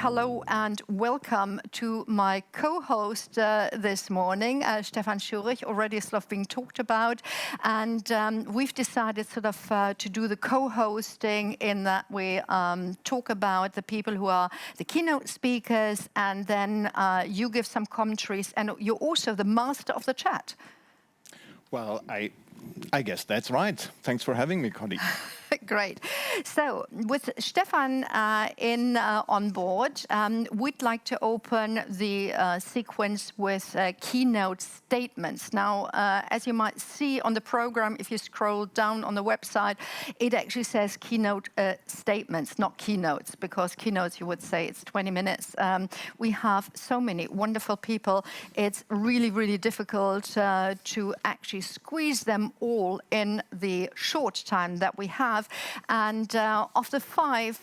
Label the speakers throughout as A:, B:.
A: hello and welcome to my co-host this morning, Stefan Schurig. Already sort of being talked about, and we've decided sort of to do the co-hosting in that we talk about the people who are the keynote speakers, and then you give some commentaries, and you're also the master of the chat.
B: Well, I guess that's right. Thanks for having me, Conny.
A: Great. So with Stefan on board, we'd like to open the sequence with keynote statements. Now, as you might see on the program, if you scroll down on the website, it actually says keynote statements, not keynotes, because keynotes, you would say it's 20 minutes. We have so many wonderful people. It's really, really difficult to actually squeeze them all in the short time that we have. And of the five,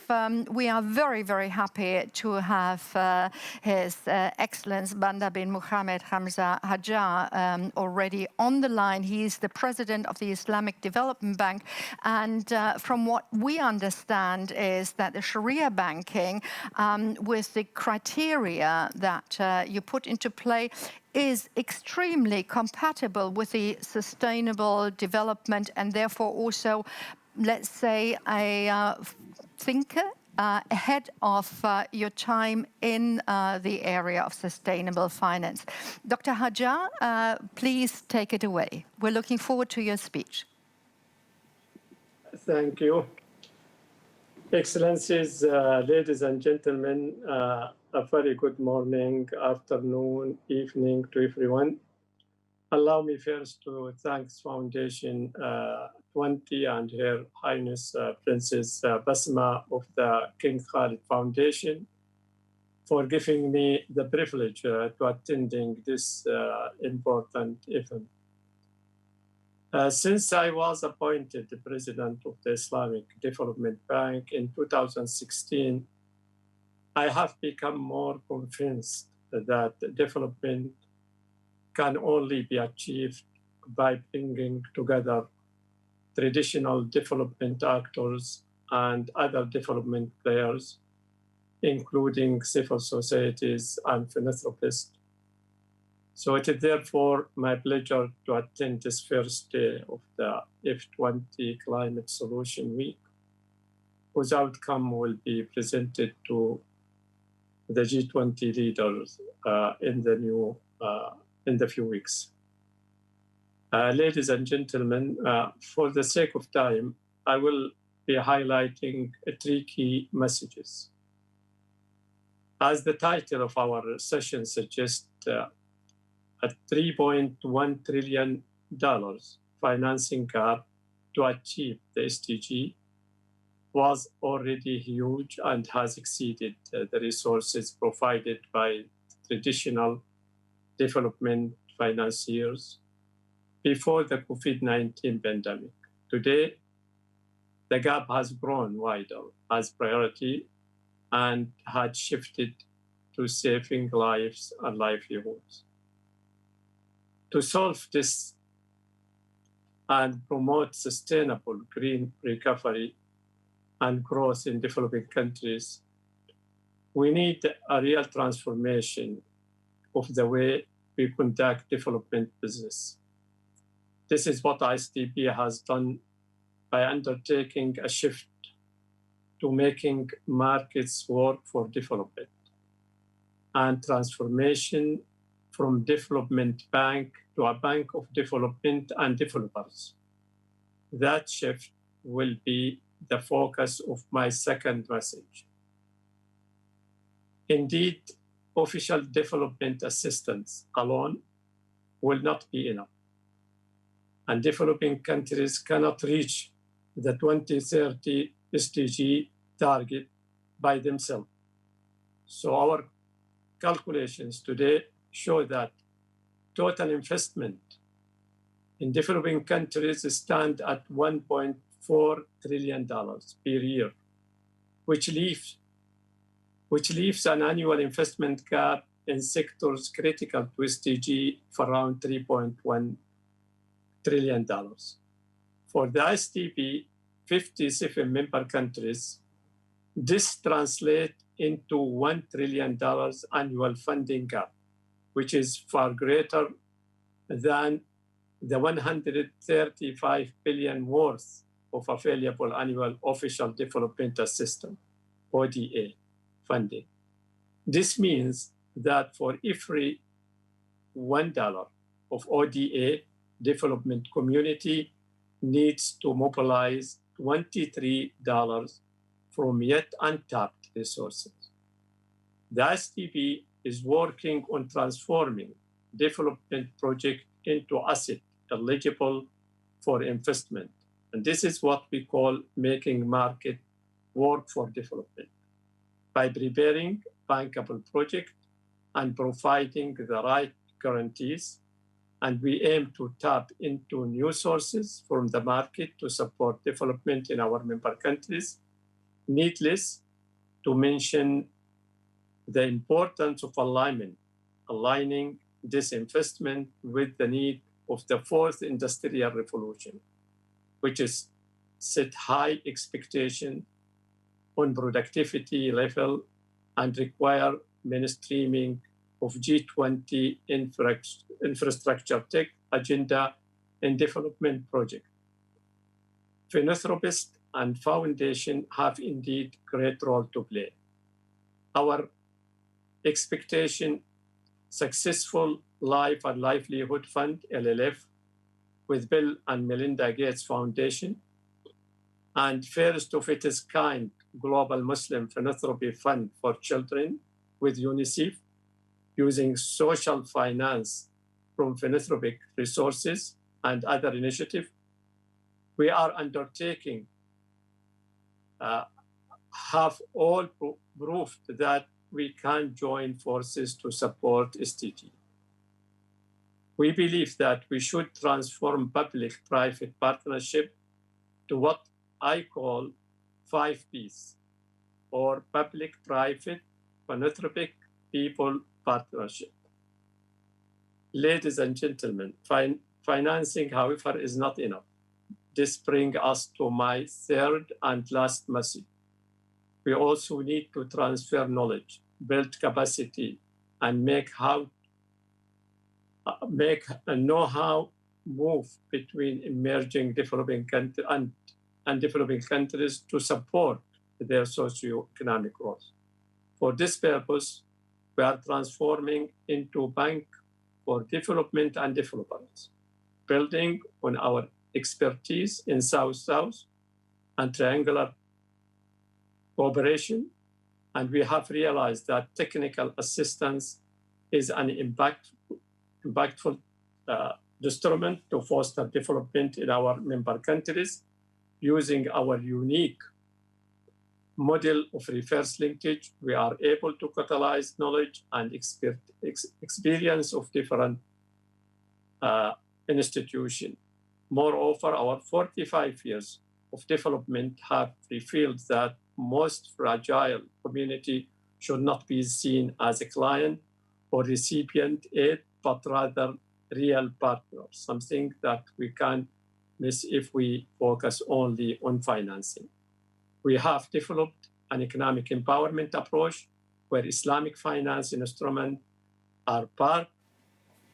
A: we are very, very happy to have His Excellency Bandar bin Mohammed Hamza Hajjar already on the line. He is the president of the Islamic Development Bank. And from what we understand is that the Sharia banking, with the criteria that you put into play, is extremely compatible with the sustainable development, and therefore also, let's say, a thinker ahead of your time in the area of sustainable finance. Dr. Hajjar, please take it away. We're looking forward to your speech.
C: Thank you. Excellencies, ladies and gentlemen, a very good morning, afternoon, evening to everyone. Allow me first to thank Foundation 20 and Her Highness Princess Basma of the King Khalid Foundation for giving me the privilege to attending this important event. Since I was appointed the president of the Islamic Development Bank in 2016, I have become more convinced that development can only be achieved by bringing together traditional development actors and other development players, including civil societies and philanthropists. So it is therefore my pleasure to attend this first day of the F20 Climate Solution Week, whose outcome will be presented to the G20 leaders in the few weeks. Ladies and gentlemen, for the sake of time, I will be highlighting three key messages. As the title of our session suggests, a $3.1 trillion financing gap to achieve the SDG was already huge and has exceeded the resources provided by traditional development financiers before the COVID-19 pandemic. Today, the gap has grown wider as priority and had shifted to saving lives and livelihoods. To solve this and promote sustainable green recovery and growth in developing countries, we need a real transformation of the way we conduct development business. This is what ISDB has done by undertaking a shift to making markets work for development and transformation from development bank to a bank of development and developers. That shift will be the focus of my second message. Indeed, official development assistance alone will not be enough, and developing countries cannot reach the 2030 SDG target by themselves. So our calculations today show that total investment in developing countries stand at $1.4 trillion per year, which leaves an annual investment gap in sectors critical to SDG for around $3.1 trillion. For the ISDB, 57 member countries, this translates into $1 trillion annual funding gap, which is far greater than the 135 billion worth of available annual official development assistance, ODA, funding. This means that for every $1 of ODA, development community needs to mobilize $23 from yet untapped resources. The SDP is working on transforming development project into asset eligible for investment. And this is what we call making market work for development by preparing bankable project and providing the right guarantees. And we aim to tap into new sources from the market to support development in our member countries. Needless to mention the importance of aligning this investment with the need of the fourth industrial revolution, which is set high expectation on productivity level and require mainstreaming of G20 infrastructure tech agenda and development project. Philanthropists and foundation have indeed great role to play. Our expectation, successful Life and Livelihood Fund, LLF, with Bill and Melinda Gates Foundation, and first of its kind Global Muslim Philanthropy Fund for Children with UNICEF, using social finance from philanthropic resources and other initiatives. We are undertaking have all proved that we can join forces to support SDG. We believe that we should transform public-private partnership to what I call 5 Ps, or public-private philanthropic people partnership. Ladies and gentlemen, financing, however, is not enough. This brings us to my third and last message. We also need to transfer knowledge, build capacity, and make a know-how move between emerging developing countries and developing countries to support their socio-economic growth. For this purpose, we are transforming into Bank for Development and Developers, building on our expertise in South-South and triangular cooperation. And we have realized that technical assistance is an impactful instrument to foster development in our member countries, using our unique model of reverse linkage. We are able to catalyze knowledge and experience of different institutions. Moreover, our 45 years of development have revealed that most fragile community should not be seen as a client or recipient aid, but rather real partners, something that we can miss if we focus only on financing. We have developed an economic empowerment approach where Islamic finance instruments are part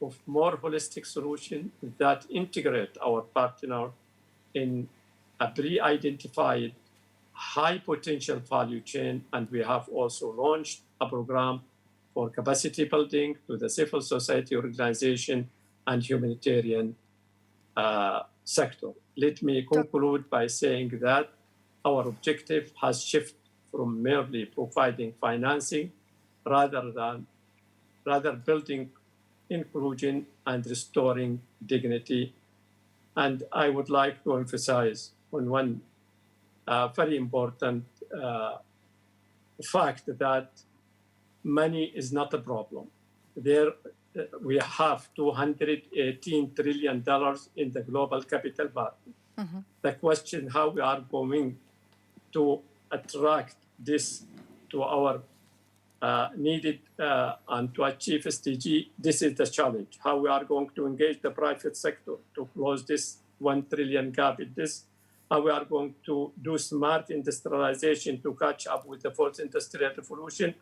C: of more holistic solution that integrate our partner in a pre-identified high potential value chain. And we have also launched a program for capacity building to the civil society organization and humanitarian sector. Let me conclude by saying that our objective has shifted from merely providing financing rather building inclusion and restoring dignity. And I would like to emphasize on one very important fact that money is not a problem. We have $218 trillion in the global capital market. Mm-hmm. The question how we are going to attract this to our needed and to achieve SDG, this is the challenge. How we are going to engage the private sector to close this $1 trillion gap in this how we are going to do smart industrialization to catch up with the fourth industrial revolution,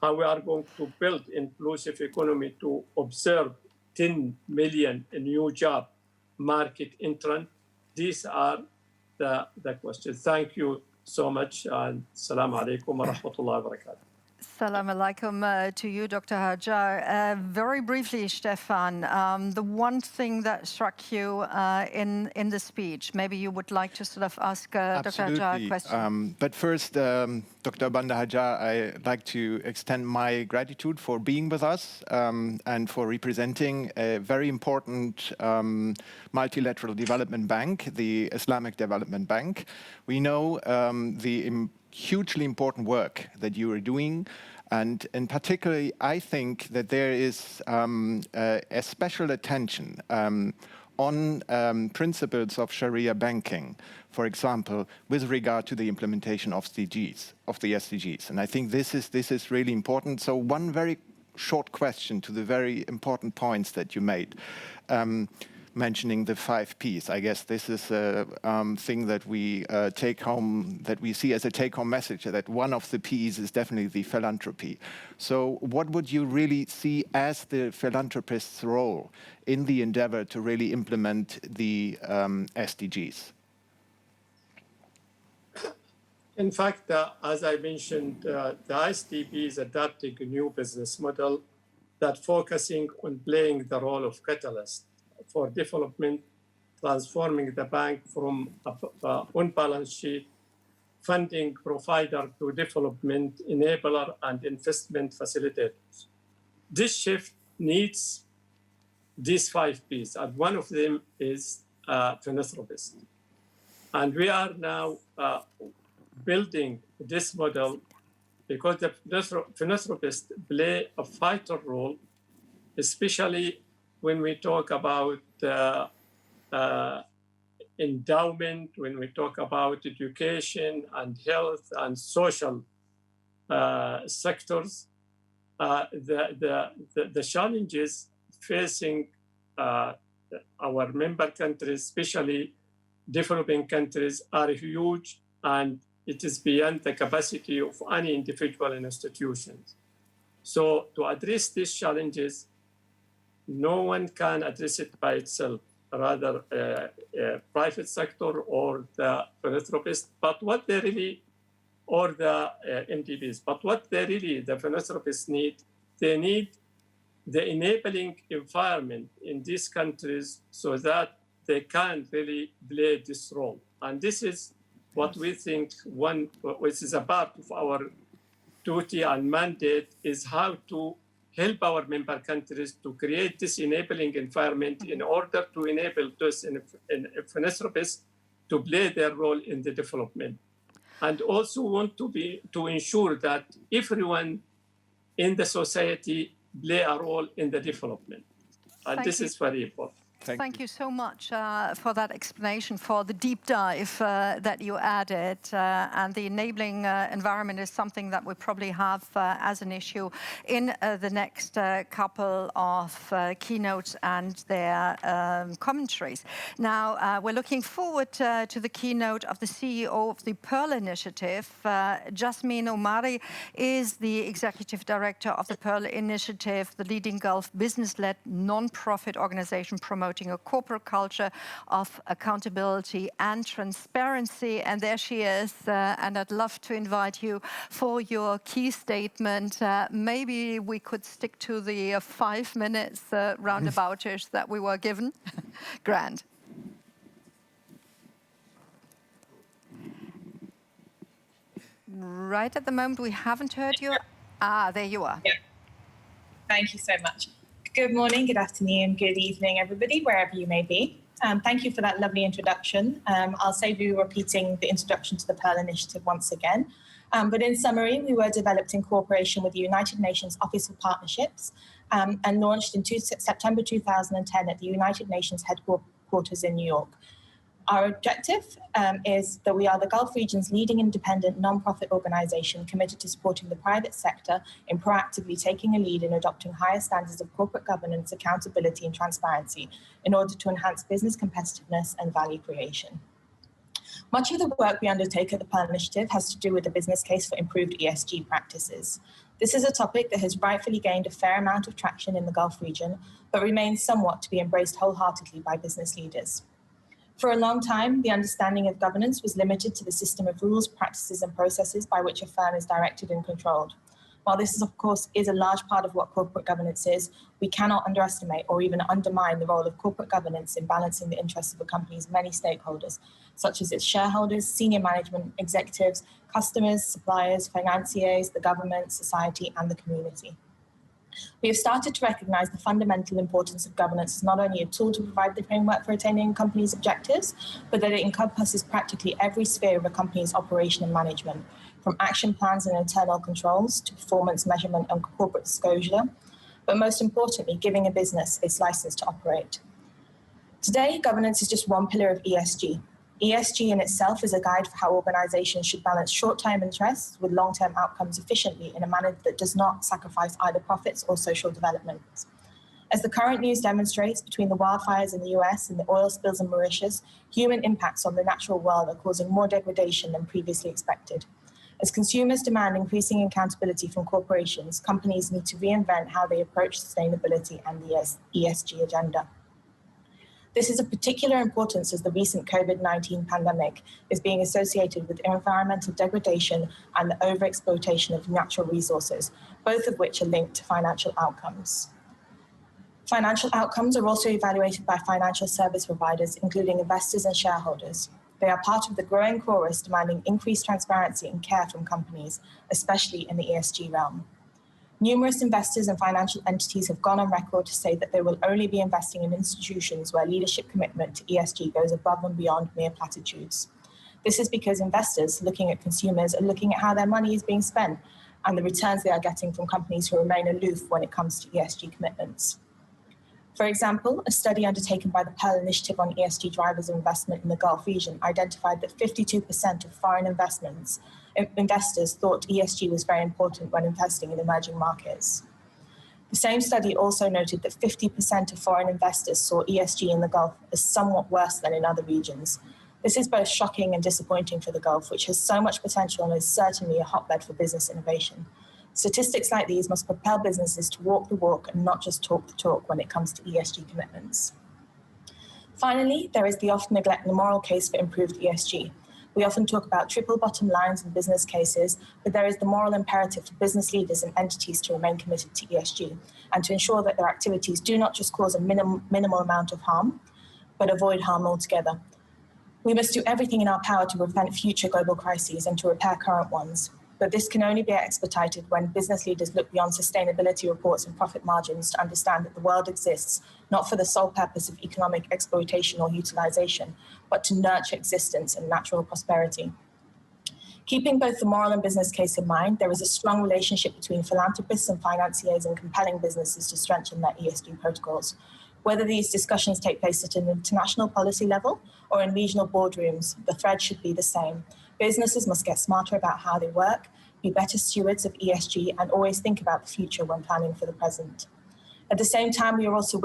C: how we are going to build inclusive economy to observe 10 million new job market entrant. These are the questions. Thank you so much, and Assalamu alaikum wa rahmatullahi wa barakatuh.
A: Salam alaikum to you, Dr. Hajjar. Very briefly, Stefan, the one thing that struck you in the speech, maybe you would like to sort of ask Dr. Hajjar a question.
B: But first, Dr. Bandar Hajjar, I'd like to extend my gratitude for being with us and for representing a very important multilateral development bank, the Islamic Development Bank. We know the hugely important work that you are doing, and in particularly, I think that there is a special attention on principles of Sharia banking, for example, with regard to the implementation of the SDGs. And I think this is really important. So one very short question to the very important points that you made. Mentioning the 5 Ps. I guess this is a thing that we take home, that we see as a take-home message, that one of the Ps is definitely the philanthropy. So what would you really see as the philanthropist's role in the endeavor to really implement the SDGs?
C: In fact, as I mentioned, the ISDB is adapting a new business model that focusing on playing the role of catalyst for development, transforming the bank from on-balance sheet funding provider to development enabler and investment facilitators. This shift needs these 5 Ps, and one of them is philanthropist. And we are now building this model because the philanthropists play a vital role, especially when we talk about endowment, when we talk about education and health and social sectors, the challenges facing our member countries, especially developing countries, are huge, and it is beyond the capacity of any individual institutions. So to address these challenges, no one can address it by itself, rather private sector or the philanthropist, but what they really, or the MDBs, but what they really, the philanthropists need, they need the enabling environment in these countries so that they can really play this role. And this is what we think which is a part of our duty and mandate, is how to help our member countries to create this enabling environment in order to enable those philanthropists to play their role in the development. And also want to ensure that everyone in the society play a role in the development. And this is very important.
A: Thank you so much for that explanation, for the deep dive that you added. And the enabling environment is something that we probably have as an issue in the next couple of keynotes and their commentaries. Now, we're looking forward to the keynote of the CEO of the Pearl Initiative. Yasmine Omari is the Executive Director of the Pearl Initiative, the leading Gulf business-led non-profit organization promoting a corporate culture of accountability and transparency. And there she is, and I'd love to invite you for your key statement. Maybe we could stick to the 5 minutes roundaboutish that we were given. Grand. Right at the moment, we haven't heard you. Ah, there you are.
D: Yeah. Thank you so much. Good morning, good afternoon, good evening, everybody, wherever you may be. Thank you for that lovely introduction. I'll save you repeating the introduction to the Pearl Initiative once again. But in summary, we were developed in cooperation with the United Nations Office of Partnerships and launched in September 2010 at the United Nations headquarters in New York. Our objective is that we are the Gulf region's leading independent non-profit organization committed to supporting the private sector in proactively taking a lead in adopting higher standards of corporate governance, accountability, and transparency in order to enhance business competitiveness and value creation. Much of the work we undertake at the Pearl Initiative has to do with the business case for improved ESG practices. This is a topic that has rightfully gained a fair amount of traction in the Gulf region, but remains somewhat to be embraced wholeheartedly by business leaders. For a long time, the understanding of governance was limited to the system of rules, practices, and processes by which a firm is directed and controlled. While this, of course, is a large part of what corporate governance is, we cannot underestimate or even undermine the role of corporate governance in balancing the interests of a company's many stakeholders, such as its shareholders, senior management, executives, customers, suppliers, financiers, the government, society, and the community. We have started to recognize the fundamental importance of governance as not only a tool to provide the framework for attaining a company's objectives, but that it encompasses practically every sphere of a company's operation and management, from action plans and internal controls to performance measurement and corporate disclosure, but most importantly, giving a business its license to operate. Today, governance is just one pillar of ESG. ESG in itself is a guide for how organizations should balance short-term interests with long-term outcomes efficiently in a manner that does not sacrifice either profits or social development. As the current news demonstrates, between the wildfires in the US and the oil spills in Mauritius, human impacts on the natural world are causing more degradation than previously expected. As consumers demand increasing accountability from corporations, companies need to reinvent how they approach sustainability and the ESG agenda. This is of particular importance as the recent COVID-19 pandemic is being associated with environmental degradation and the overexploitation of natural resources, both of which are linked to financial outcomes. Financial outcomes are also evaluated by financial service providers, including investors and shareholders. They are part of the growing chorus demanding increased transparency and care from companies, especially in the ESG realm. Numerous investors and financial entities have gone on record to say that they will only be investing in institutions where leadership commitment to ESG goes above and beyond mere platitudes. This is because investors looking at consumers are looking at how their money is being spent and the returns they are getting from companies who remain aloof when it comes to ESG commitments. For example, a study undertaken by the Pearl Initiative on ESG drivers of investment in the Gulf region identified that 52% of foreign investors thought ESG was very important when investing in emerging markets. The same study also noted that 50% of foreign investors saw ESG in the Gulf as somewhat worse than in other regions. This is both shocking and disappointing for the Gulf, which has so much potential and is certainly a hotbed for business innovation. Statistics like these must propel businesses to walk the walk and not just talk the talk when it comes to ESG commitments. Finally, there is the often neglected moral case for improved ESG. We often talk about triple bottom lines in business cases, but there is the moral imperative for business leaders and entities to remain committed to ESG and to ensure that their activities do not just cause a minimal amount of harm, but avoid harm altogether. We must do everything in our power to prevent future global crises and to repair current ones. But this can only be expedited when business leaders look beyond sustainability reports and profit margins to understand that the world exists not for the sole purpose of economic exploitation or utilization, but to nurture existence and natural prosperity. Keeping both the moral and business case in mind, there is a strong relationship between philanthropists and financiers in compelling businesses to strengthen their ESG protocols. Whether these discussions take place at an international policy level or in regional boardrooms, the thread should be the same. Businesses must get smarter about how they work, be better stewards of ESG, and always think about the future when planning for the present. At the same time, we are also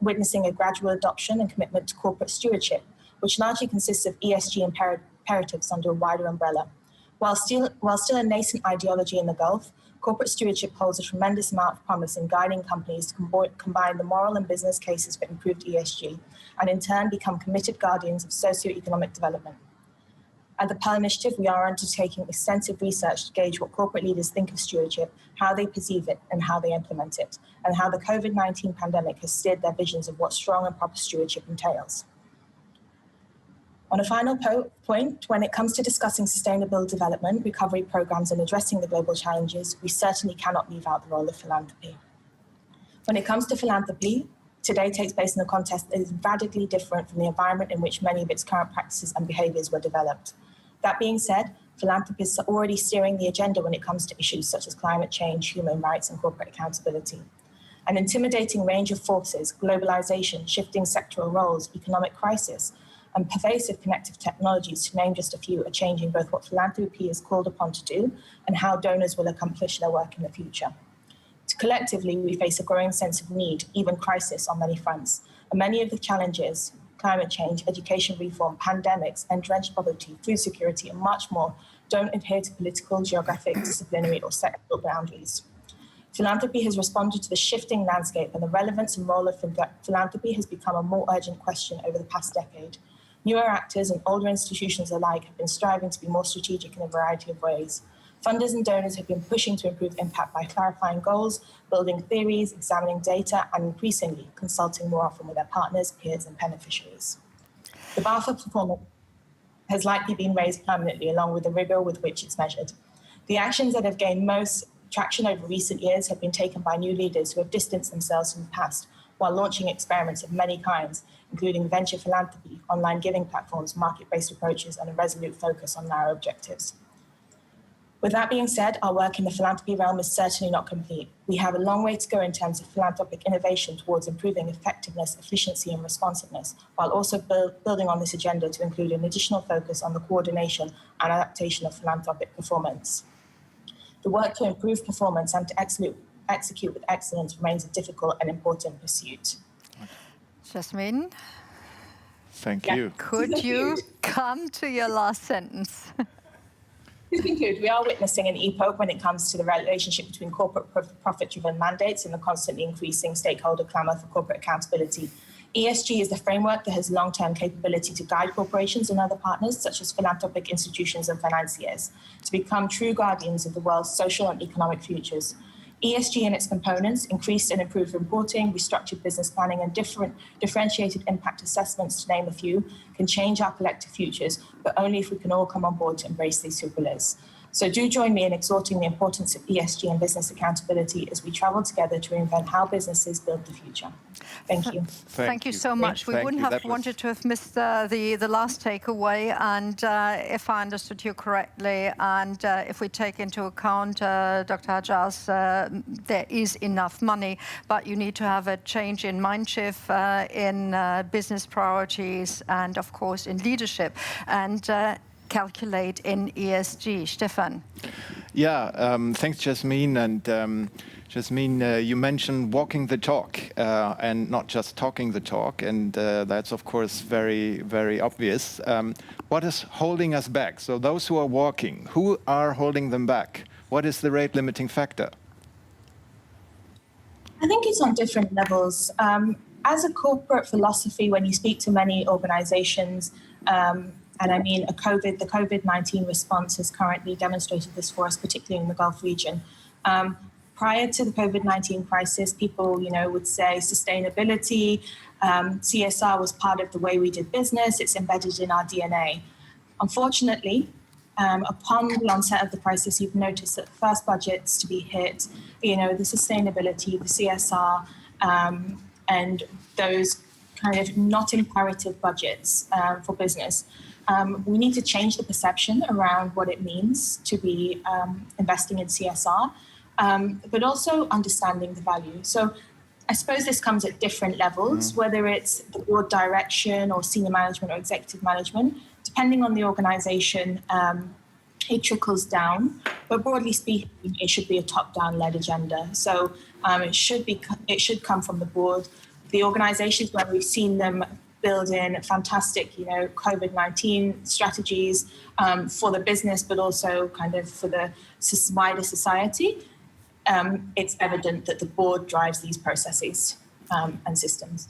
D: witnessing a gradual adoption and commitment to corporate stewardship, which largely consists of ESG imperatives under a wider umbrella. While still a nascent ideology in the Gulf, corporate stewardship holds a tremendous amount of promise in guiding companies to combine the moral and business cases for improved ESG, and in turn become committed guardians of socio-economic development. At the Pearl Initiative, we are undertaking extensive research to gauge what corporate leaders think of stewardship, how they perceive it, and how they implement it, and how the COVID-19 pandemic has steered their visions of what strong and proper stewardship entails. On a final point, when it comes to discussing sustainable development, recovery programs, and addressing the global challenges, we certainly cannot leave out the role of philanthropy. When it comes to philanthropy, today takes place in a context that is radically different from the environment in which many of its current practices and behaviours were developed. That being said, philanthropists are already steering the agenda when it comes to issues such as climate change, human rights, and corporate accountability. An intimidating range of forces, globalization, shifting sectoral roles, economic crisis, and pervasive connective technologies, to name just a few, are changing both what philanthropy is called upon to do and how donors will accomplish their work in the future. Collectively, we face a growing sense of need, even crisis, on many fronts, and many of the challenges climate change, education reform, pandemics, entrenched poverty, food security, and much more don't adhere to political, geographic, disciplinary, or sectoral boundaries. Philanthropy has responded to the shifting landscape, and the relevance and role of philanthropy has become a more urgent question over the past decade. Newer actors and older institutions alike have been striving to be more strategic in a variety of ways. Funders and donors have been pushing to improve impact by clarifying goals, building theories, examining data, and increasingly consulting more often with their partners, peers, and beneficiaries. The bar for performance has likely been raised permanently along with the rigor with which it's measured. The actions that have gained most traction over recent years have been taken by new leaders who have distanced themselves from the past while launching experiments of many kinds, including venture philanthropy, online giving platforms, market-based approaches, and a resolute focus on narrow objectives. With that being said, our work in the philanthropy realm is certainly not complete. We have a long way to go in terms of philanthropic innovation towards improving effectiveness, efficiency, and responsiveness, while also building on this agenda to include an additional focus on the coordination and adaptation of philanthropic performance. The work to improve performance and to execute with excellence remains a difficult and important pursuit.
A: Yasmine?
B: Thank you.
A: Could you come to your last sentence?
D: To conclude, we are witnessing an epoch when it comes to the relationship between corporate profit-driven mandates and the constantly increasing stakeholder clamour for corporate accountability. ESG is the framework that has long-term capability to guide corporations and other partners, such as philanthropic institutions and financiers, to become true guardians of the world's social and economic futures. ESG and its components, increased and improved reporting, restructured business planning, and differentiated impact assessments, to name a few, can change our collective futures, but only if we can all come on board to embrace these two pillars. So do join me in exhorting the importance of ESG and business accountability as we travel together to reinvent how businesses build the future. Thank you.
A: Thank you so much. We wouldn't have wanted to have missed the last takeaway. And if I understood you correctly, and if we take into account Dr. Hajjar's, there is enough money, but you need to have a change in mind shift in business priorities and, of course, in leadership. And calculate in ESG. Stefan.
B: Yeah, thanks, Yasmine. And Yasmine, you mentioned walking the talk and not just talking the talk. And that's, of course, very, very obvious. What is holding us back? So those who are walking, who are holding them back? What is the rate limiting factor?
D: I think it's on different levels. As a corporate philosophy, when you speak to many organizations, and I mean, the COVID-19 response has currently demonstrated this for us, particularly in the Gulf region. Prior to the COVID-19 crisis, people, would say sustainability, CSR was part of the way we did business. It's embedded in our DNA. Unfortunately, upon the onset of the crisis, you've noticed that the first budgets to be hit, the sustainability, the CSR, and those kind of not imperative budgets for business. We need to change the perception around what it means to be investing in CSR, but also understanding the value. So I suppose this comes at different levels, whether it's the board direction or senior management or executive management. Depending on the organization, it trickles down. But broadly speaking, it should be a top-down led agenda. So it should come from the board. The organizations where we've seen them build in fantastic, COVID-19 strategies for the business, but also kind of for the wider society, it's evident that the board drives these processes and systems.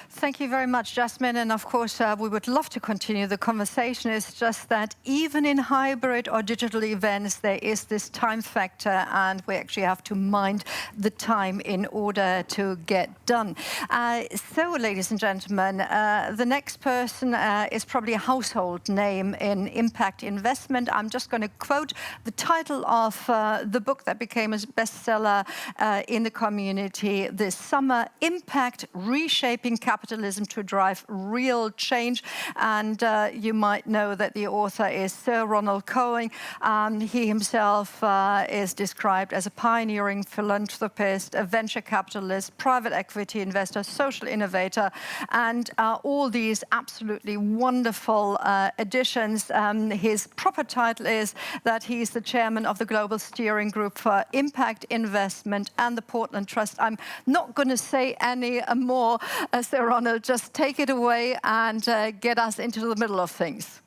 A: Thank you very much, Yasmine. And of course, we would love to continue the conversation. It's just that even in hybrid or digital events, there is this time factor, and we actually have to mind the time in order to get done. So, ladies and gentlemen, the next person is probably a household name in impact investment. I'm just going to quote the title of the book that became a bestseller in the community this summer, Impact: Reshaping Capitalism to Drive Real Change. And you might know that the author is Sir Ronald Cohen. He himself is described as a pioneering philanthropist, a venture capitalist, private equity investor, social innovator, and all these absolutely wonderful additions. His proper title is that he's the chairman of the Global Steering Group for Impact Investment and the Portland Trust. I'm not going to say any more So Ronald, just take it away and get us into the middle of things.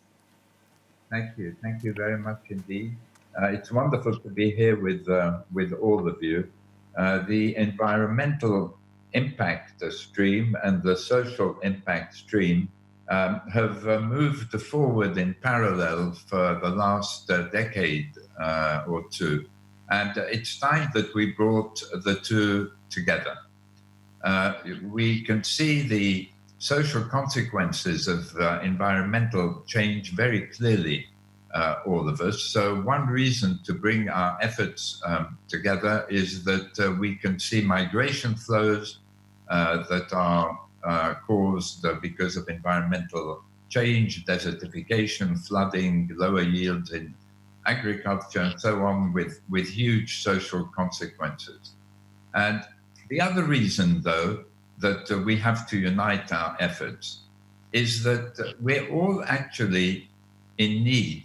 E: Thank you very much indeed. It's wonderful to be here with all of you. The environmental impact stream and the social impact stream have moved forward in parallel for the last decade or two. And it's time that we brought the two together. We can see the social consequences of environmental change very clearly, all of us. So one reason to bring our efforts together is that we can see migration flows that are caused because of environmental change, desertification, flooding, lower yields in agriculture, and so on, with huge social consequences. And the other reason, though, that we have to unite our efforts is that we're all actually in need,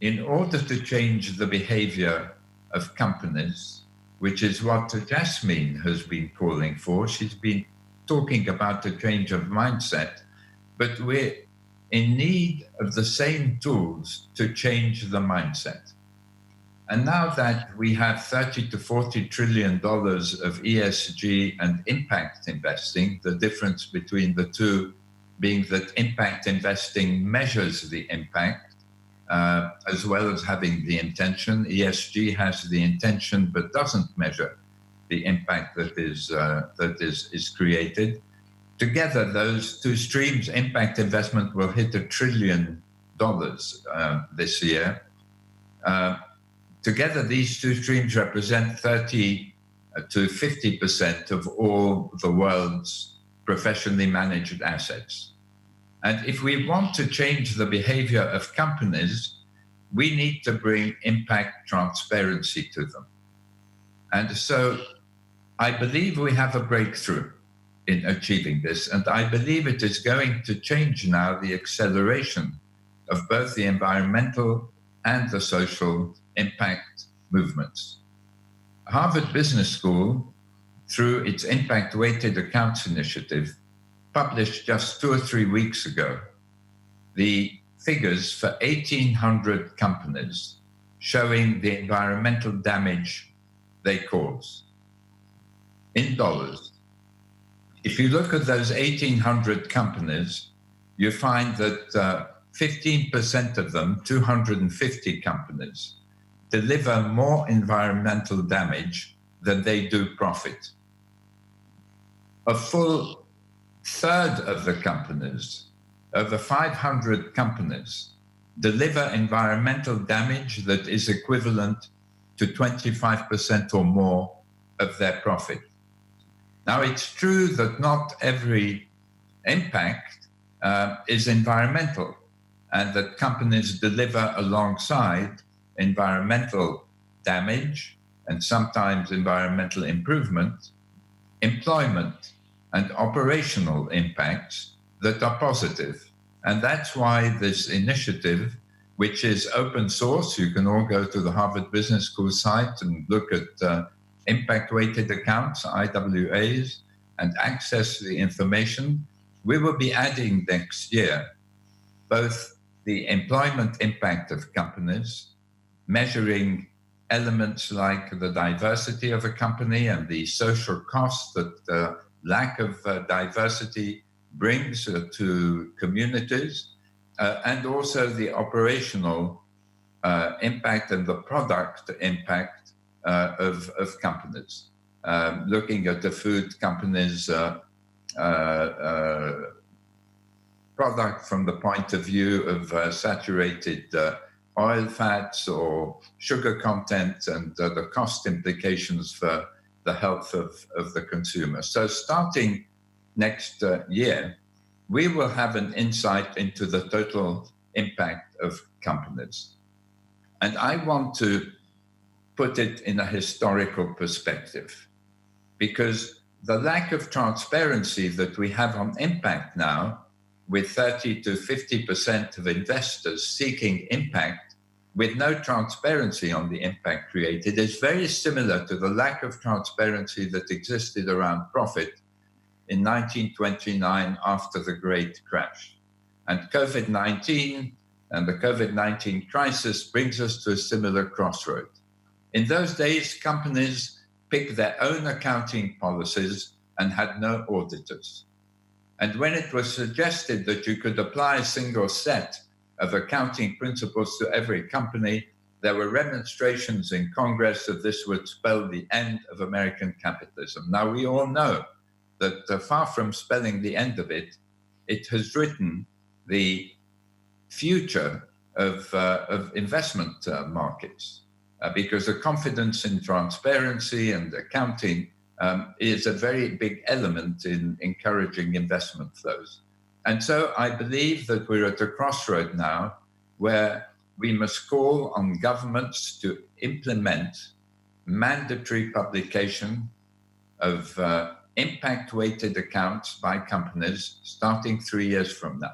E: in order to change the behavior of companies, which is what Yasmine has been calling for. She's been talking about the change of mindset, but we're in need of the same tools to change the mindset. And now that we have $30 to $40 trillion of ESG and impact investing, the difference between the two being that impact investing measures the impact as well as having the intention. ESG has the intention but doesn't measure the impact that is created. Together, those two streams, impact investment will hit $1 trillion this year. Together, these two streams represent 30 to 50% of all the world's professionally managed assets. And if we want to change the behavior of companies, we need to bring impact transparency to them. And so I believe we have a breakthrough in achieving this. And I believe it is going to change now the acceleration of both the environmental and the social impact movements. Harvard Business School, through its Impact Weighted Accounts initiative, published just 2 or 3 weeks ago the figures for 1,800 companies showing the environmental damage they cause in dollars. If you look at those 1,800 companies, you find that 15% of them, 250 companies, deliver more environmental damage than they do profit. A full third of the companies, over 500 companies, deliver environmental damage that is equivalent to 25% or more of their profit. Now, it's true that not every impact is environmental, and that companies deliver alongside environmental damage and sometimes environmental improvement, employment and operational impacts that are positive. And that's why this initiative, which is open source, you can all go to the Harvard Business School site and look at impact-weighted accounts, IWAs, and access the information. We will be adding next year both the employment impact of companies, measuring elements like the diversity of a company and the social cost that the lack of diversity brings to communities, and also the operational impact and the product impact of companies. Looking at the food companies' product from the point of view of saturated oil fats or sugar content and the cost implications for the health of the consumer. So starting next year, we will have an insight into the total impact of companies. And I want to put it in a historical perspective, because the lack of transparency that we have on impact now, with 30 to 50% of investors seeking impact with no transparency on the impact created, is very similar to the lack of transparency that existed around profit in 1929 after the Great Crash. And COVID-19 and the COVID-19 crisis brings us to a similar crossroad. In those days, companies picked their own accounting policies and had no auditors. And when it was suggested that you could apply a single set of accounting principles to every company, there were remonstrations in Congress that this would spell the end of American capitalism. Now, we all know that far from spelling the end of it, it has written the future of investment markets, because the confidence in transparency and accounting is a very big element in encouraging investment flows. And so I believe that we're at a crossroad now where we must call on governments to implement mandatory publication of impact-weighted accounts by companies starting 3 years from now.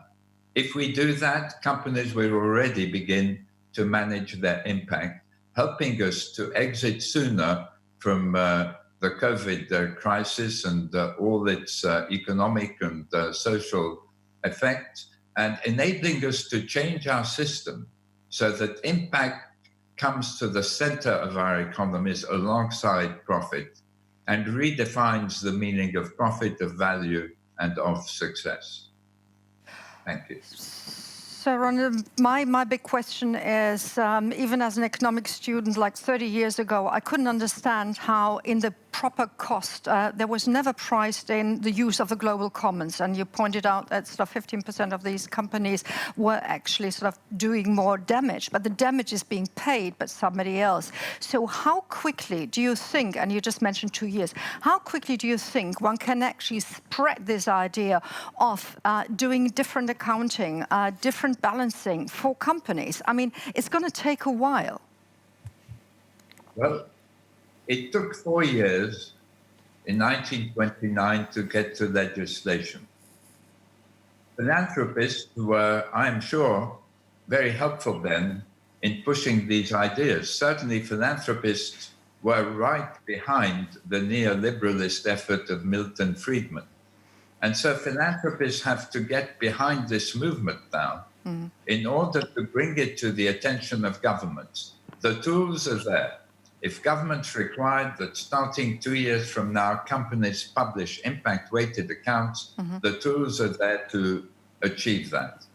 E: If we do that, companies will already begin to manage their impact, helping us to exit sooner from the COVID crisis and all its economic and social effects, and enabling us to change our system so that impact comes to the center of our economies alongside profit and redefines the meaning of profit, of value, and of success. Thank you.
A: So, Ronald, my big question is, even as an economics student like 30 years ago, I couldn't understand how in the proper cost, there was never priced in the use of the global commons. And you pointed out that sort of 15% of these companies were actually sort of doing more damage, but the damage is being paid by somebody else. So how quickly do you think, and you just mentioned 2 years, how quickly do you think one can actually spread this idea of doing different accounting, different balancing for companies? I mean, it's going to take a while.
E: Well, it took 4 years in 1929 to get to legislation. Philanthropists were, I'm sure, very helpful then in pushing these ideas. Certainly, philanthropists were right behind the neoliberalist effort of Milton Friedman. And so philanthropists have to get behind this movement now in order to bring it to the attention of governments. The tools are there. If governments required that starting 2 years from now, companies publish impact-weighted accounts, the tools are there to achieve that.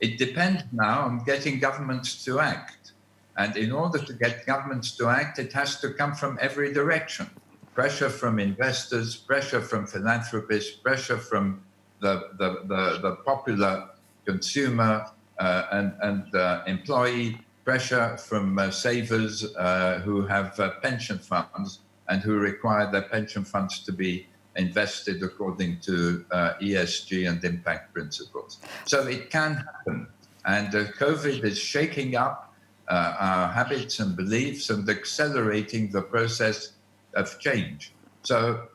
E: It depends now on getting governments to act. And in order to get governments to act, it has to come from every direction. Pressure from investors, pressure from philanthropists, pressure from the popular consumer and employee, pressure from savers who have pension funds and who require their pension funds to be invested according to ESG and impact principles. So it can happen. And COVID is shaking up our habits and beliefs and accelerating the process of change. So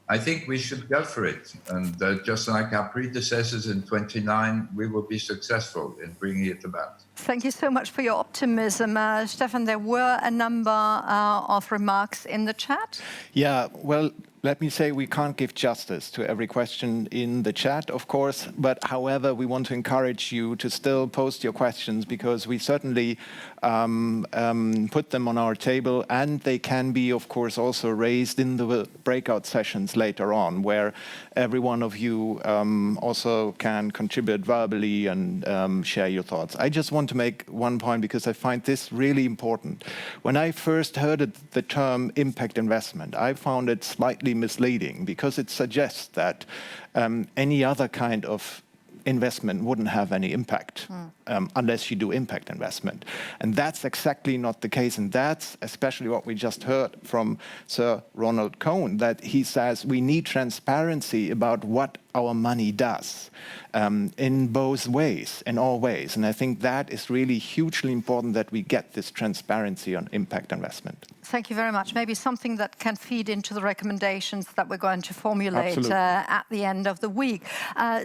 E: I think we should go for it. And just like our predecessors in 29, we will be successful in bringing it about.
A: Thank you so much for your optimism. Stefan, there were a number of remarks in the chat.
B: Yeah, well, let me say we can't give justice to every question in the chat, of course, but however, we want to encourage you to still post your questions because we certainly put them on our table, and they can be, of course, also raised in the breakout sessions later on, where every one of you also can contribute verbally and share your thoughts. I just want to make one point because I find this really important. When I first heard the term impact investment, I found it slightly misleading because it suggests that any other kind of investment wouldn't have any impact unless you do impact investment. And that's exactly not the case. And that's especially what we just heard from Sir Ronald Cohen, that he says we need transparency about what our money does in both ways, in all ways. And I think that is really hugely important that we get this transparency on impact investment.
A: Thank you very much. Maybe something that can feed into the recommendations that we're going to formulate at the end of the week.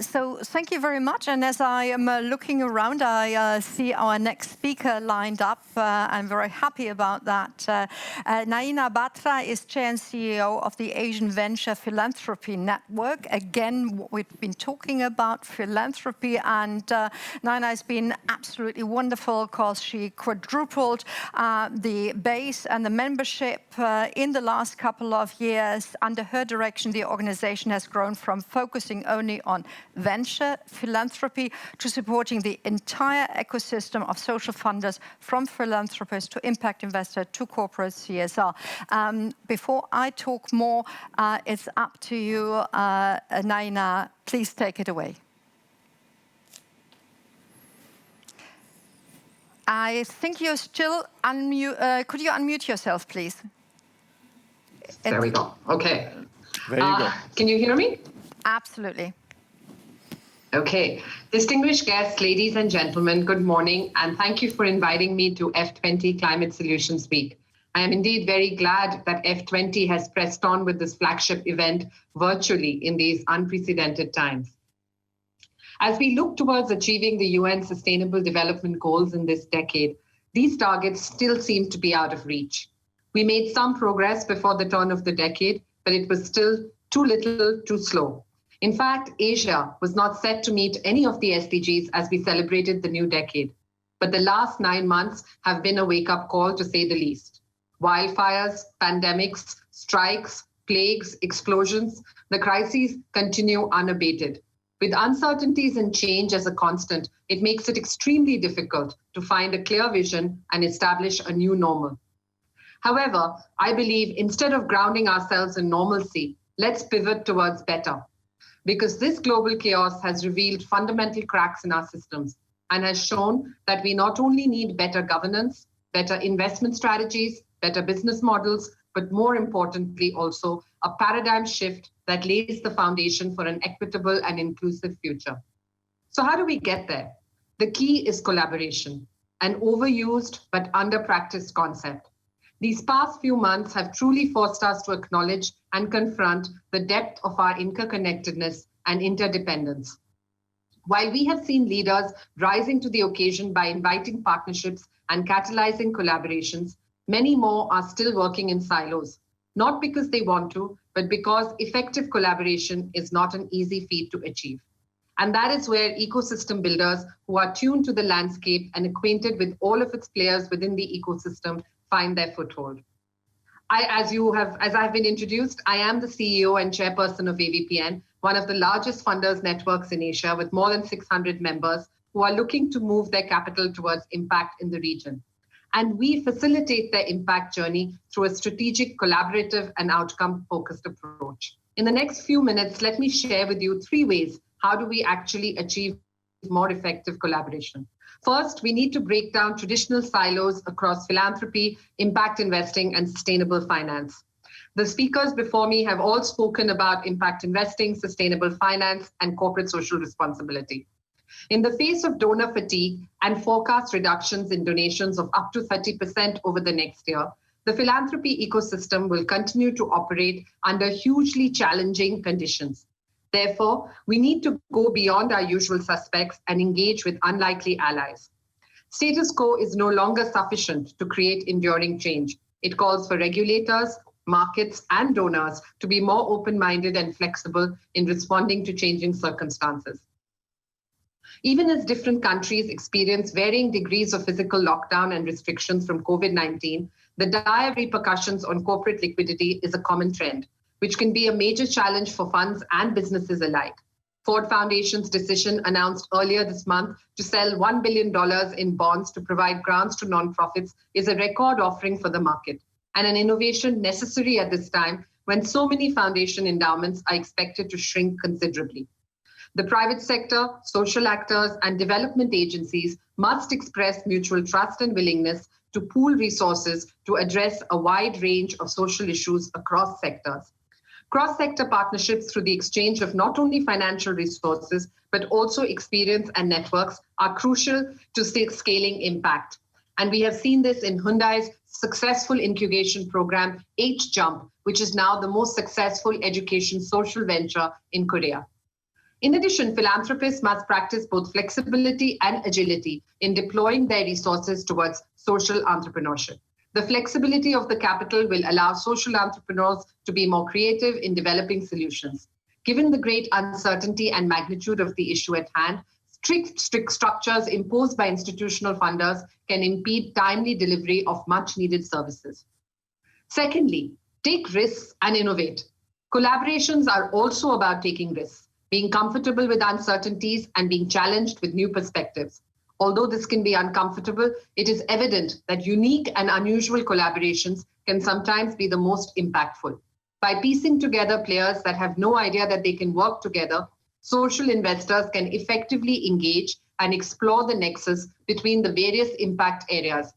A: So thank you very much. And as I am looking around, I see our next speaker lined up. I'm very happy about that. Naina Batra is Chair and CEO of the Asian Venture Philanthropy Network. Again, we've been talking about philanthropy, and Naina has been absolutely wonderful because she quadrupled the base and the membership in the last couple of years. Under her direction, the organization has grown from focusing only on venture philanthropy to supporting the entire ecosystem of social funders, from philanthropists to impact investors to corporate CSR. Before I talk more, it's up to you, Naina. Please take it away. I think you're still unmute. Could you unmute yourself, please?
F: There we go. Okay.
B: There you go.
F: Can you hear me?
A: Absolutely.
F: Okay. Distinguished guests, ladies and gentlemen, good morning, and thank you for inviting me to F20 Climate Solutions Week. I am indeed very glad that F20 has pressed on with this flagship event virtually in these unprecedented times. As we look towards achieving the UN Sustainable Development Goals in this decade, these targets still seem to be out of reach. We made some progress before the turn of the decade, but it was still too little, too slow. In fact, Asia was not set to meet any of the SDGs as we celebrated the new decade. But the last 9 months have been a wake-up call, to say the least. Wildfires, pandemics, strikes, plagues, explosions, the crises continue unabated. With uncertainties and change as a constant, it makes it extremely difficult to find a clear vision and establish a new normal. However, I believe instead of grounding ourselves in normalcy, let's pivot towards better. Because this global chaos has revealed fundamental cracks in our systems and has shown that we not only need better governance, better investment strategies, better business models, but more importantly also a paradigm shift that lays the foundation for an equitable and inclusive future. So how do we get there? The key is collaboration, an overused but under-practiced concept. These past few months have truly forced us to acknowledge and confront the depth of our interconnectedness and interdependence. While we have seen leaders rising to the occasion by inviting partnerships and catalyzing collaborations, many more are still working in silos, not because they want to, but because effective collaboration is not an easy feat to achieve. And that is where ecosystem builders who are tuned to the landscape and acquainted with all of its players within the ecosystem find their foothold. As I've been introduced, I am the CEO and chairperson of AVPN, one of the largest funders networks in Asia with more than 600 members who are looking to move their capital towards impact in the region. And we facilitate their impact journey through a strategic, collaborative, and outcome-focused approach. In the next few minutes, let me share with you 3 ways how do we actually achieve more effective collaboration. First, we need to break down traditional silos across philanthropy, impact investing, and sustainable finance. The speakers before me have all spoken about impact investing, sustainable finance, and corporate social responsibility. In the face of donor fatigue and forecast reductions in donations of up to 30% over the next year, the philanthropy ecosystem will continue to operate under hugely challenging conditions. Therefore, we need to go beyond our usual suspects and engage with unlikely allies. Status quo is no longer sufficient to create enduring change. It calls for regulators, markets, and donors to be more open-minded and flexible in responding to changing circumstances. Even as different countries experience varying degrees of physical lockdown and restrictions from COVID-19, the dire repercussions on corporate liquidity is a common trend, which can be a major challenge for funds and businesses alike. Ford Foundation's decision announced earlier this month to sell $1 billion in bonds to provide grants to nonprofits is a record offering for the market and an innovation necessary at this time when so many foundation endowments are expected to shrink considerably. The private sector, social actors, and development agencies must express mutual trust and willingness to pool resources to address a wide range of social issues across sectors. Cross-sector partnerships through the exchange of not only financial resources, but also experience and networks are crucial to scaling impact. And we have seen this in Hyundai's successful incubation program, H-Jump, which is now the most successful education social venture in Korea. In addition, philanthropists must practice both flexibility and agility in deploying their resources towards social entrepreneurship. The flexibility of the capital will allow social entrepreneurs to be more creative in developing solutions. Given the great uncertainty and magnitude of the issue at hand, strict structures imposed by institutional funders can impede timely delivery of much-needed services. Secondly, take risks and innovate. Collaborations are also about taking risks, being comfortable with uncertainties and being challenged with new perspectives. Although this can be uncomfortable, it is evident that unique and unusual collaborations can sometimes be the most impactful. By piecing together players that have no idea that they can work together, social investors can effectively engage and explore the nexus between the various impact areas.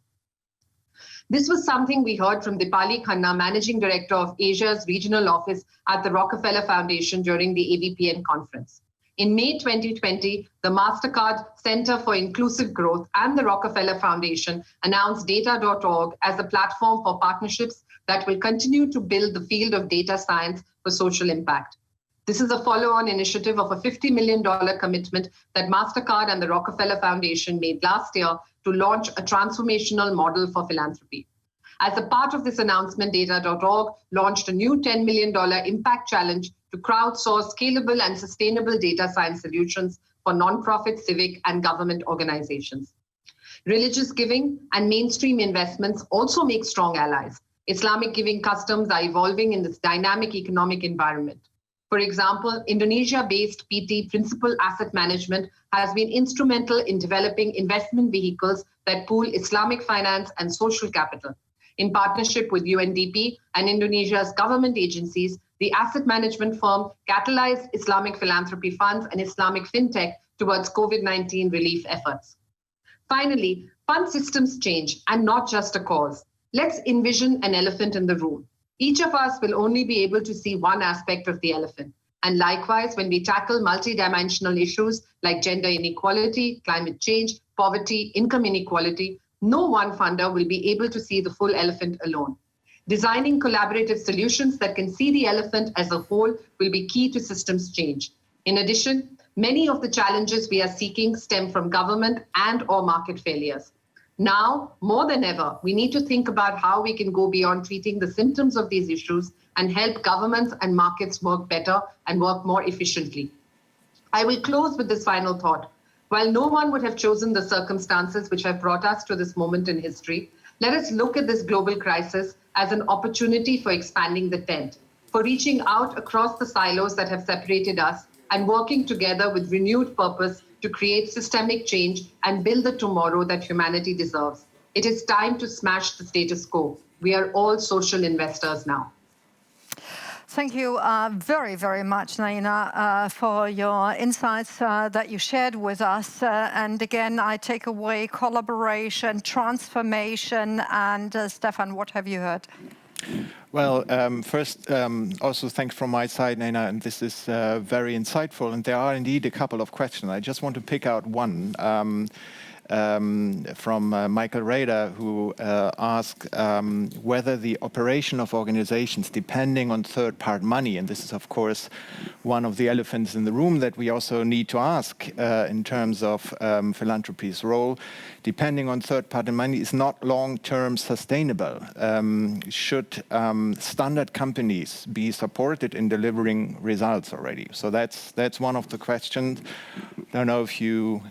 F: This was something we heard from Dipali Khanna, Managing Director of Asia's Regional Office at the Rockefeller Foundation during the AVPN conference. In May 2020, the MasterCard Center for Inclusive Growth and the Rockefeller Foundation announced Data.org as a platform for partnerships that will continue to build the field of data science for social impact. This is a follow-on initiative of a $50 million commitment that MasterCard and the Rockefeller Foundation made last year to launch a transformational model for philanthropy. As a part of this announcement, Data.org launched a new $10 million impact challenge to crowdsource scalable and sustainable data science solutions for nonprofit, civic, and government organizations. Religious giving and mainstream investments also make strong allies. Islamic giving customs are evolving in this dynamic economic environment. For example, Indonesia-based PT Principal Asset Management has been instrumental in developing investment vehicles that pool Islamic finance and social capital. In partnership with UNDP and Indonesia's government agencies, the asset management firm catalyzed Islamic philanthropy funds and Islamic fintech towards COVID-19 relief efforts. Finally, fund systems change and not just a cause. Let's envision an elephant in the room. Each of us will only be able to see one aspect of the elephant. And likewise, when we tackle multidimensional issues like gender inequality, climate change, poverty, income inequality, no one funder will be able to see the full elephant alone. Designing collaborative solutions that can see the elephant as a whole will be key to systems change. In addition, many of the challenges we are seeking stem from government and/or market failures. Now, more than ever, we need to think about how we can go beyond treating the symptoms of these issues and help governments and markets work better and work more efficiently. I will close with this final thought. While no one would have chosen the circumstances which have brought us to this moment in history, let us look at this global crisis as an opportunity for expanding the tent, for reaching out across the silos that have separated us and working together with renewed purpose to create systemic change and build the tomorrow that humanity deserves. It is time to smash the status quo. We are all social investors now.
A: Thank you very, very much, Naina, for your insights that you shared with us. And again, I take away collaboration, transformation, and Stefan, what have you heard?
B: Well, first, also thanks from my side, Naina, and this is very insightful. And there are indeed a couple of questions. I just want to pick out one from Michael Rader, who asked whether the operation of organizations depending on third-party money, and this is, of course, one of the elephants in the room that we also need to ask in terms of philanthropy's role, depending on third-party money is not long-term sustainable. Should standard companies be supported in delivering results already? So that's one of the questions. I don't know if you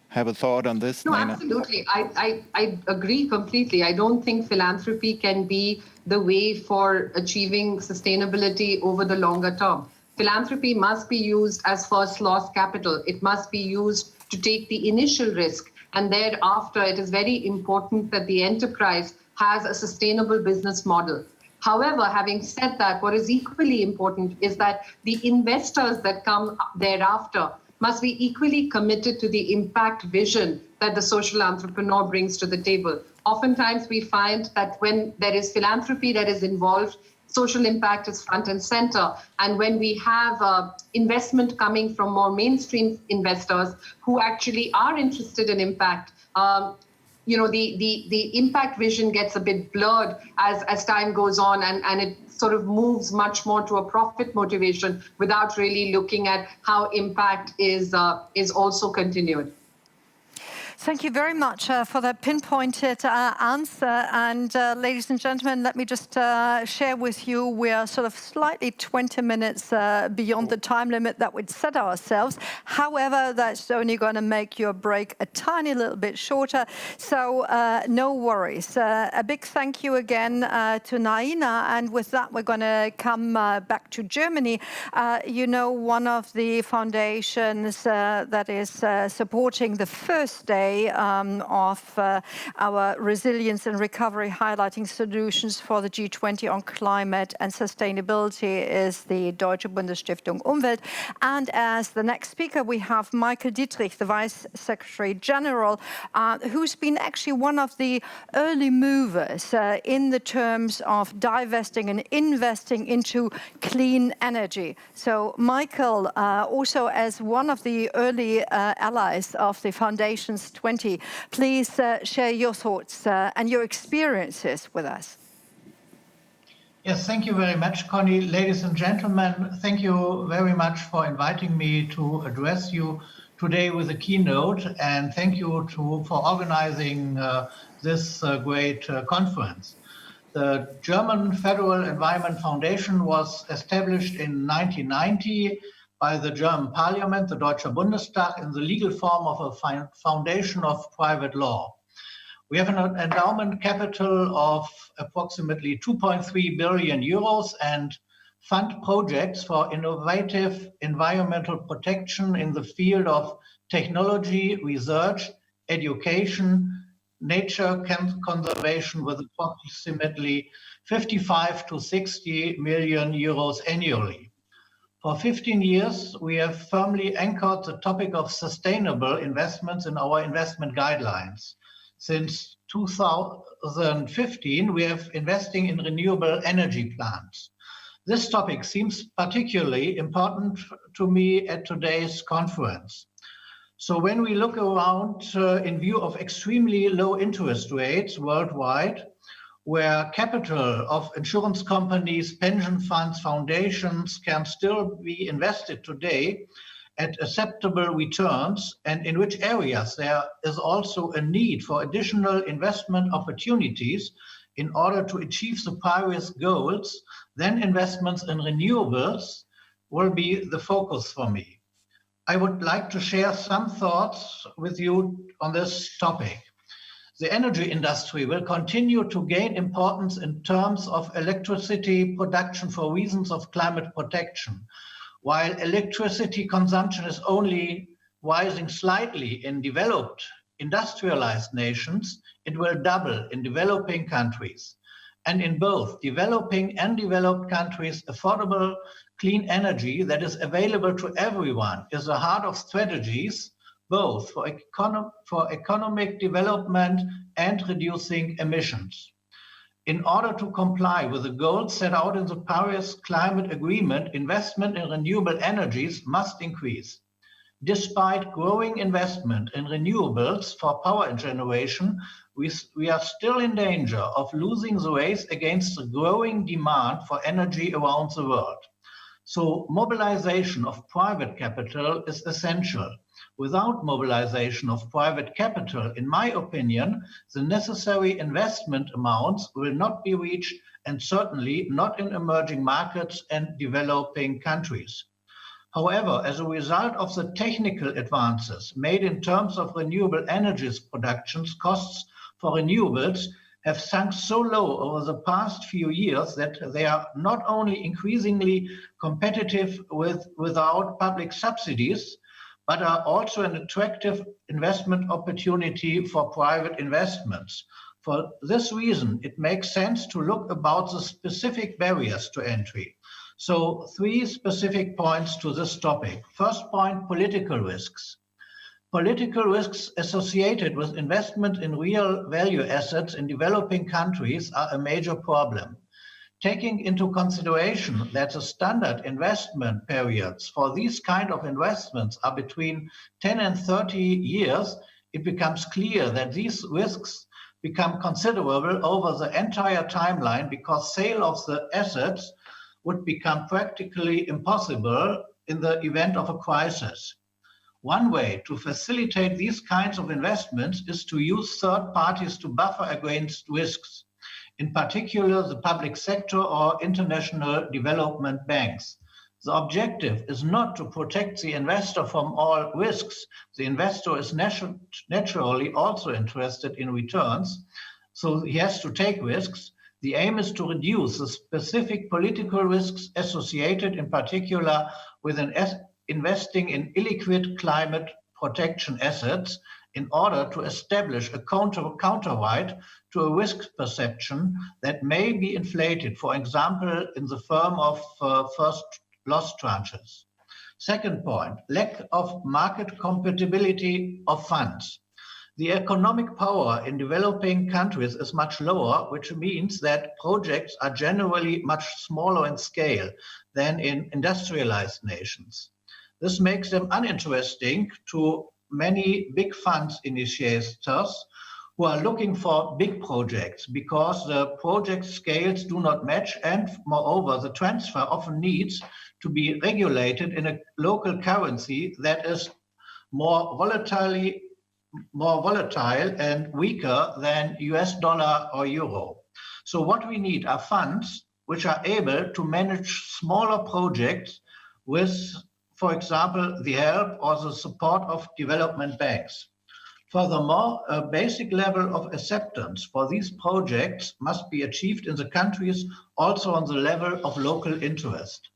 B: have a thought on this,
F: No,
B: Naina?
F: absolutely. I agree completely. I don't think philanthropy can be the way for achieving sustainability over the longer term. Philanthropy must be used as first loss capital. It must be used to take the initial risk. And thereafter, it is very important that the enterprise has a sustainable business model. However, having said that, what is equally important is that the investors that come thereafter must be equally committed to the impact vision that the social entrepreneur brings to the table. Oftentimes we find that when there is philanthropy that is involved, social impact is front and center. And when we have investment coming from more mainstream investors who actually are interested in impact, the impact vision gets a bit blurred as time goes on, and it sort of moves much more to a profit motivation without really looking at how impact is also continued.
A: Thank you very much for that pinpointed answer. And ladies and gentlemen, let me just share with you, we are sort of slightly 20 minutes beyond the time limit that we'd set ourselves. However, that's only going to make your break a tiny little bit shorter. So no worries. A big thank you again to Naina. And with that, we're going to come back to Germany. One of the foundations that is supporting the first day of our resilience and recovery, highlighting solutions for the G20 on climate and sustainability, is the Deutsche Bundesstiftung Umwelt. And as the next speaker, we have Michael Dittrich, the Vice Secretary General, who's been actually one of the early movers in the terms of divesting and investing into clean energy. So Michael, also as one of the early allies of the Foundation's 20, please share your thoughts and your experiences with us.
G: Yes, thank you very much, Conny. Ladies and gentlemen, thank you very much for inviting me to address you today with a keynote, and thank you for organizing this great conference. The German Federal Environment Foundation was established in 1990 by the German Parliament, the Deutsche Bundestag, in the legal form of a foundation of private law. We have an endowment capital of approximately 2.3 billion euros and fund projects for innovative environmental protection in the field of technology, research, education, nature conservation, with approximately 55 to 60 million euros annually. For 15 years, we have firmly anchored the topic of sustainable investments in our investment guidelines. Since 2015, we have investing in renewable energy plants. This topic seems particularly important to me at today's conference. So when we look around in view of extremely low interest rates worldwide, where capital of insurance companies, pension funds, foundations can still be invested today at acceptable returns, and in which areas there is also a need for additional investment opportunities in order to achieve the Paris goals, then investments in renewables will be the focus for me. I would like to share some thoughts with you on this topic. The energy industry will continue to gain importance in terms of electricity production for reasons of climate protection. While electricity consumption is only rising slightly in developed, industrialized nations, it will double in developing countries. And in both developing and developed countries, affordable clean energy that is available to everyone is the heart of strategies, both for economic development and reducing emissions. In order to comply with the goals set out in the Paris Climate Agreement, investment in renewable energies must increase. Despite growing investment in renewables for power generation, we are still in danger of losing the race against the growing demand for energy around the world. So mobilization of private capital is essential. Without mobilization of private capital, in my opinion, the necessary investment amounts will not be reached, and certainly not in emerging markets and developing countries. However, as a result of the technical advances made in terms of renewable energies productions, costs for renewables have sunk so low over the past few years that they are not only increasingly competitive without public subsidies, but are also an attractive investment opportunity for private investments. For this reason, it makes sense to look about the specific barriers to entry. So 3 specific points to this topic. First point, political risks. Political risks associated with investment in real value assets in developing countries are a major problem. Taking into consideration that the standard investment periods for these kind of investments are between 10 and 30 years, it becomes clear that these risks become considerable over the entire timeline because sale of the assets would become practically impossible in the event of a crisis. One way to facilitate these kinds of investments is to use third parties to buffer against risks, in particular the public sector or international development banks. The objective is not to protect the investor from all risks. The investor is naturally also interested in returns, so he has to take risks. The aim is to reduce the specific political risks associated in particular with investing in illiquid climate protection assets in order to establish a counterweight to a risk perception that may be inflated, for example, in the form of first loss tranches. Second point, lack of market compatibility of funds. The economic power in developing countries is much lower, which means that projects are generally much smaller in scale than in industrialized nations. This makes them uninteresting to many big funds initiators who are looking for big projects because the project scales do not match, and moreover, the transfer often needs to be regulated in a local currency that is more volatile and weaker than US dollar or euro. So what we need are funds which are able to manage smaller projects with, for example, the help or the support of development banks. Furthermore, a basic level of acceptance for these projects must be achieved in the countries also on the level of local interest.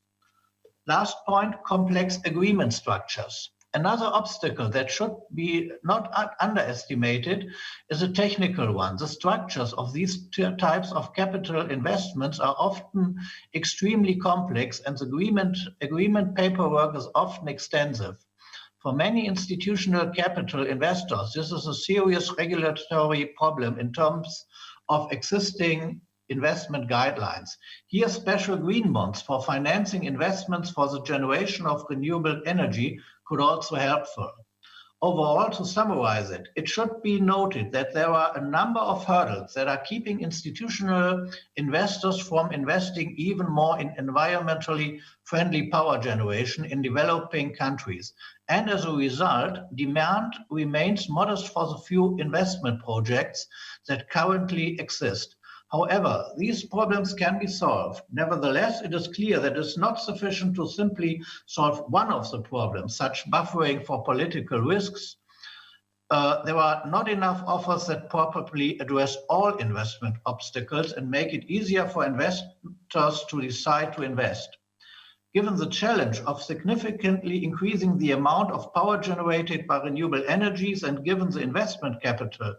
G: Last point, complex agreement structures. Another obstacle that should be not underestimated is a technical one. The structures of these types of capital investments are often extremely complex, and the agreement paperwork is often extensive. For many institutional capital investors, this is a serious regulatory problem in terms of existing investment guidelines. Here, special green bonds for financing investments for the generation of renewable energy could also be helpful. Overall, to summarize it, it should be noted that there are a number of hurdles that are keeping institutional investors from investing even more in environmentally friendly power generation in developing countries. And as a result, demand remains modest for the few investment projects that currently exist. However, these problems can be solved. Nevertheless, it is clear that it is not sufficient to simply solve one of the problems, such buffering for political risks. There are not enough offers that properly address all investment obstacles and make it easier for investors to decide to invest. Given the challenge of significantly increasing the amount of power generated by renewable energies and given the investment capital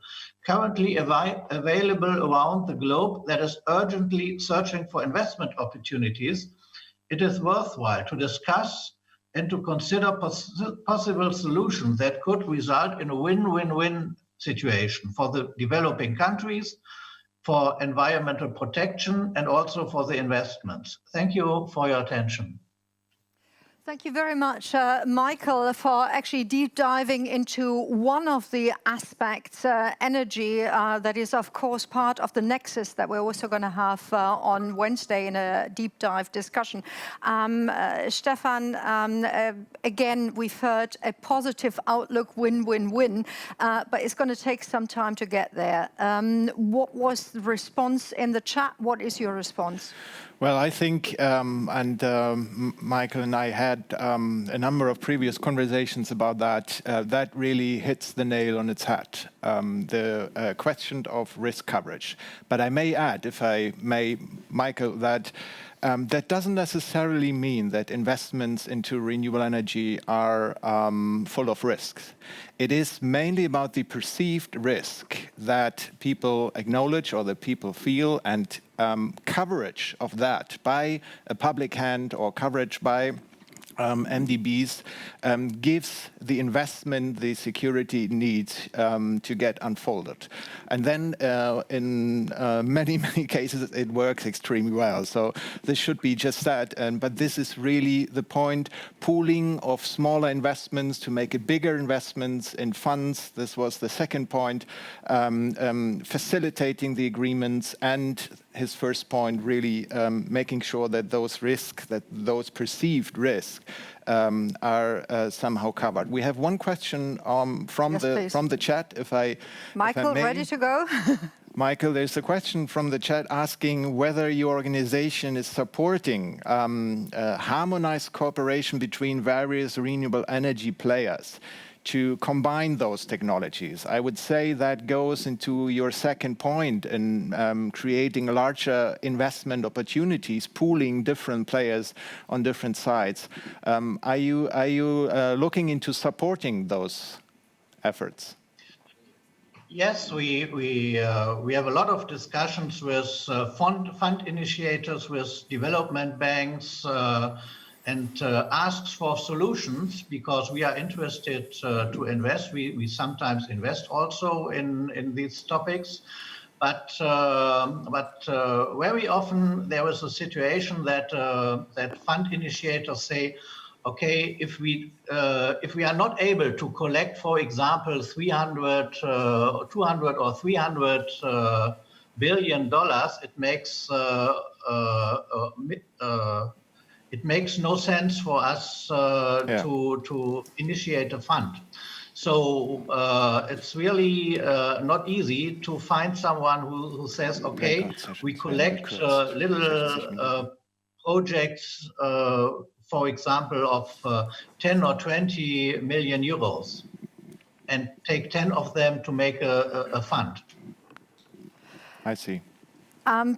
G: currently available around the globe that is urgently searching for investment opportunities, it is worthwhile to discuss and to consider possible solutions that could result in a win-win-win situation for the developing countries, for environmental protection, and also for the investments. Thank you for your attention.
A: Thank you very much, Michael, for actually deep diving into one of the aspects, energy, that is, of course, part of the nexus that we're also going to have on Wednesday in a deep dive discussion. Stefan, again, we've heard a positive outlook, win-win-win, but it's going to take some time to get there. What was the response in the chat? What is your response?
B: Well, I think, Michael and I had a number of previous conversations about that. That really hits the nail on its head, the question of risk coverage. But I may add, if I may, Michael, that that doesn't necessarily mean that investments into renewable energy are full of risks. It is mainly about the perceived risk that people acknowledge or that people feel, and coverage of that by a public hand or coverage by MDBs gives the investment the security needs to get unfolded. And then in many cases it works extremely well. So this should be just that. But this is really the point, pooling of smaller investments to make it bigger investments in funds. This was the second point, facilitating the agreements, and his first point, really making sure that those risks, that those perceived risks are somehow covered. We have one question from the chat, if I
A: Michael,
B: may.
A: ready to go?
B: Michael, there's a question from the chat asking whether your organization is supporting harmonized cooperation between various renewable energy players to combine those technologies. I would say that goes into your second point in creating larger investment opportunities, pooling different players on different sides. Are you looking into supporting those efforts?
G: Yes, we have a lot of discussions with fund initiators, with development banks, and asks for solutions, because we are interested to invest. We sometimes invest also in these topics, but very often there is a situation that that fund initiators say, okay, if we are not able to collect, for example, 200 or 300 billion dollars, it makes no sense for us to initiate a fund. So it's really not easy to find someone who says, okay, we collect little projects, for example, of 10 or 20 million euros, and take 10 of them to make a fund.
B: I see.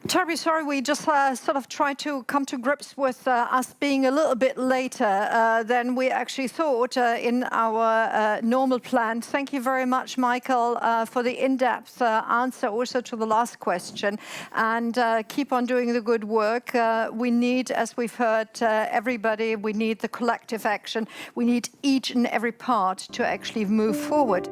A: Terribly sorry, we just sort of tried to come to grips with us being a little bit later than we actually thought in our normal plan. Thank you very much, Michael, for the in-depth answer also to the last question. And keep on doing the good work. We need, as we've heard, everybody, we need the collective action. We need each and every part to actually move forward.